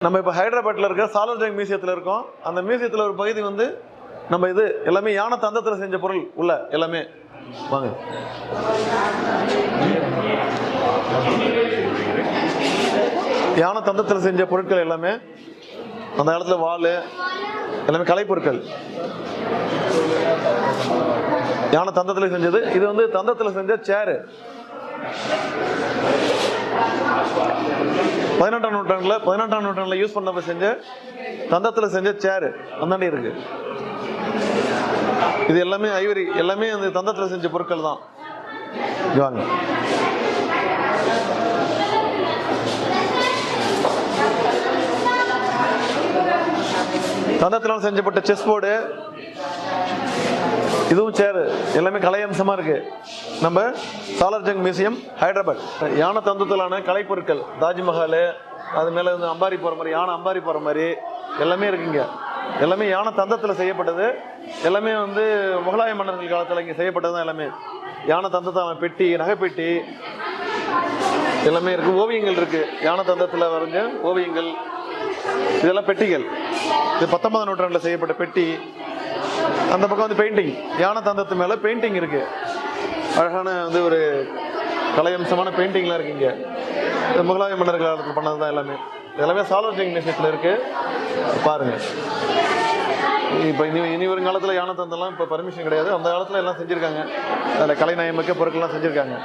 நம்ம இப்போ ஹைதராபாத்தில் இருக்க சாலர்ஜங் மியூசியத்தில் இருக்கோம். அந்த மியூசியத்தில் ஒரு பகுதி வந்து நம்ம இது எல்லாமே யானை தந்தத்தில் செஞ்ச பொருள் உள்ள எல்லாமே வாங்க. யானை தந்தத்தில் செஞ்ச பொருட்கள் எல்லாமே அந்த காலத்தில் வாள் எல்லாமே கலைப்பொருட்கள் யானை தந்தத்தில் செஞ்சது. இது வந்து தந்தத்தில் செஞ்ச சேரு. 18ஆம் நூற்றாண்டில் யூஸ் பண்ண செஞ்ச தந்தத்தில் செஞ்ச சேரு அந்தாண்டி இருக்கு. இது எல்லாமே ஐவரி, எல்லாமே அந்த தந்தத்தில் செஞ்ச பொருட்கள் தான். வாங்க. தந்தத்தினால் செஞ்சப்பட்ட செஸ் போர்டு, இதுவும் சேரு, எல்லாமே கலை அம்சமா இருக்கு. நம்ம சாலர்ஜங் மியூசியம் ஹைதராபாத். யானை தந்தத்திலான கலைப்பொருட்கள், தாஜ்மஹால், அது மேலே வந்து அம்பாரி போகிற மாதிரி, யானை அம்பாரி போகிற மாதிரி எல்லாமே இருக்குங்க. எல்லாமே யானை தந்தத்தில் செய்யப்பட்டது. எல்லாமே வந்து முகலாய மன்னர்கள் காலத்தில் இங்கே செய்யப்பட்டது தான். எல்லாமே யானை தந்தத்தான பெட்டி, நகைப்பெட்டி எல்லாமே இருக்குது. ஓவியங்கள் இருக்குது, யானை தந்தத்தில் வரைஞ்ச ஓவியங்கள். இதெல்லாம் பெட்டிகள். இது 19ஆம் நூற்றாண்டில் செய்யப்பட்ட பெட்டி. அந்த பக்கம் வந்து பெயிண்டிங், யானை தந்தத்து மேலே பெயிண்டிங் இருக்குது. அழகான வந்து ஒரு கலையம்சமான பெயிண்டிங்லாம் இருக்குங்க. இந்த முகலாய மன்னர்கள் காலத்தில் பண்ணது தான் எல்லாமே. எல்லாமே சாலர்ஜங் மியூசியத்தில் இருக்குது, பாருங்கள். இப்போ இனி வரும் காலத்தில் யானை தந்தெல்லாம் இப்போ பர்மிஷன் கிடையாது. அந்த காலத்தில் எல்லாம் செஞ்சுருக்காங்க. அதில் கலைநயமிக்க பொருட்கள்லாம் செஞ்சுருக்காங்க.